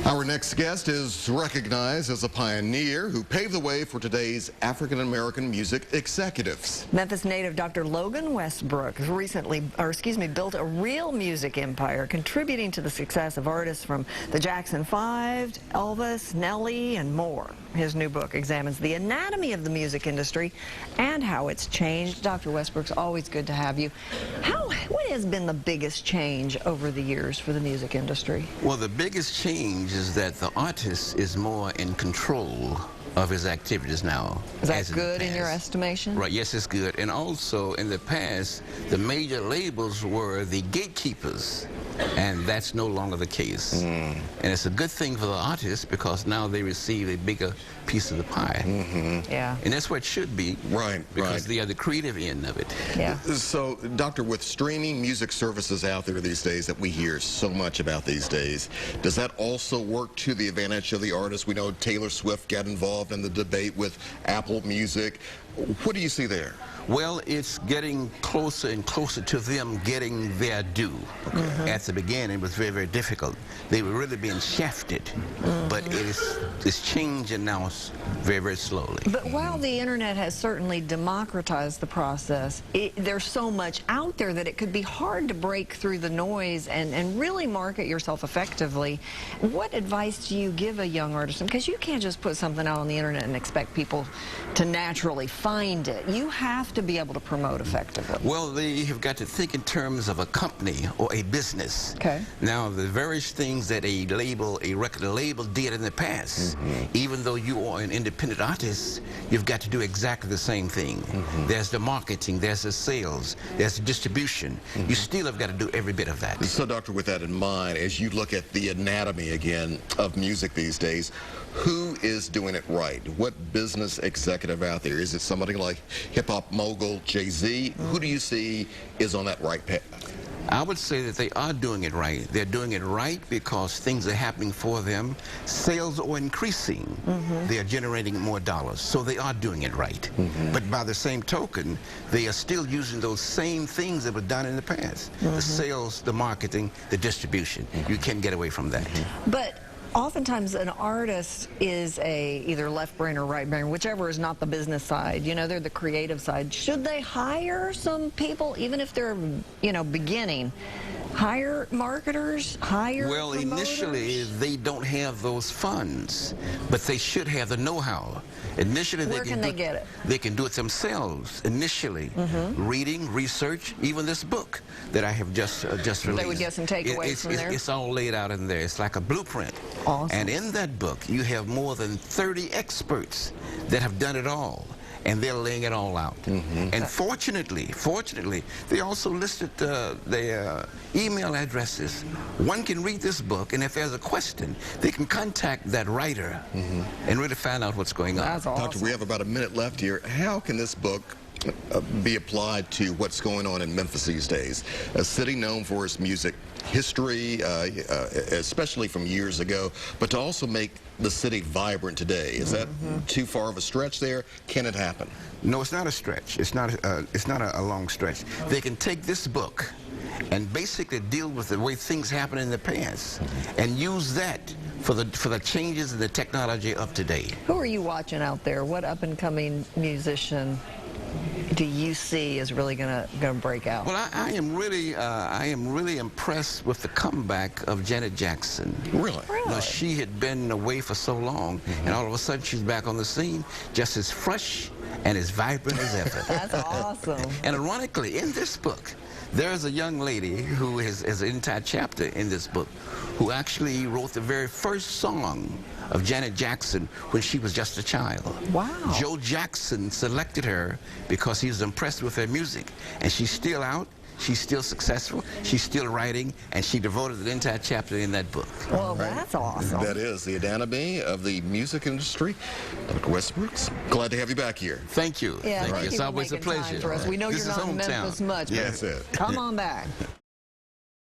Our next guest is recognized as a pioneer who paved the way for today's African-American music executives. Memphis native Dr. Logan Westbrooks built a real music empire, contributing to the success of artists from the Jackson 5, Elvis, Nelly, and more. His new book examines the anatomy of the music industry and how it's changed. Dr. Westbrooks, always good to have you. What has been the biggest change over the years for the music industry? Well, the biggest change is that the artist is more in control of his activities now. Is that good in your estimation? Right, yes, it's good. And also, in the past, the major labels were the gatekeepers, and that's no longer the case. And it's a good thing for the artists because now they receive a bigger piece of the pie. Yeah. And that's what it should be. Right, because they are the creative end of it. Yeah. So, Doctor, with streaming music services out there these days that we hear so much about these days, does that also work to the advantage of the artist? We know Taylor Swift got involved in the debate with Apple Music. What do you see there? Well, it's getting closer and closer to them getting their due. At the beginning, it was very, very difficult. They were really being shafted, but it's changing now very, very slowly. But while the internet has certainly democratized the process, there's so much out there that it could be hard to break through the noise and really market yourself effectively. What advice do you give a young artist? Because you can't just put something out on the internet and expect people to naturally find it. You have to be able to promote effectively. Well, they have got to think in terms of a company or a business. Okay. Now, the various things that a record label did in the past, even though you are an independent artist, you've got to do exactly the same thing. There's the marketing, there's the sales, there's the distribution. You still have got to do every bit of that. So, Doctor, with that in mind, as you look at the anatomy again of music these days, who is doing it right? What business executive out there? Is it somebody like hip-hop mogul Jay-Z? Who do you see is on that right path? I would say that they are doing it right. They're doing it right because things are happening for them. Sales are increasing. They are generating more dollars. So they are doing it right. But by the same token, they are still using those same things that were done in the past. The sales, the marketing, the distribution. You can't get away from that. But oftentimes an artist is either left brain or right brain, whichever is not the business side. You know, they're the creative side. Should they hire some people, even if they're, beginning? Hire marketers, hire promoters? Initially, they don't have those funds, but they should have the know-how. Initially, Where can they get it? They can do it themselves, initially. Reading, research, even this book that I have just released. They would get some takeaways from there? It's all laid out in there. It's like a blueprint. Awesome. And in that book, you have more than 30 experts that have done it all. And they're laying it all out. And fortunately, they also listed their email addresses. One can read this book, and if there's a question, they can contact that writer and really find out what's going on. That's awesome. Doctor, we have about a minute left here. How can this book be applied to what's going on in Memphis these days? A city known for its music history, especially from years ago, but to also make the city vibrant today. Is that too far of a stretch there? Can it happen? No, it's not a stretch. It's not a long stretch. They can take this book and basically deal with the way things happen in the past and use that for the changes in the technology of today. Who are you watching out there? What up-and-coming musician do you see is really gonna break out? Well, I am really impressed with the comeback of Janet Jackson. Really? You know, she had been away for so long, and all of a sudden she's back on the scene, just as fresh and as vibrant as ever. That's awesome. And ironically, in this book, there's a young lady who has an entire chapter in this book who actually wrote the very first song of Janet Jackson when she was just a child. Wow. Joe Jackson selected her because he was impressed with her music. And she's still out, she's still successful, she's still writing, and she devoted the entire chapter in that book. Well, that's awesome. That is the anatomy of the music industry. Dr. Westbrooks, glad to have you back here. Thank you. Yeah, Thank you. It's for always a making time pleasure. for us. We know This you're is not in hometown. Memphis much, but Yes, it. come on back.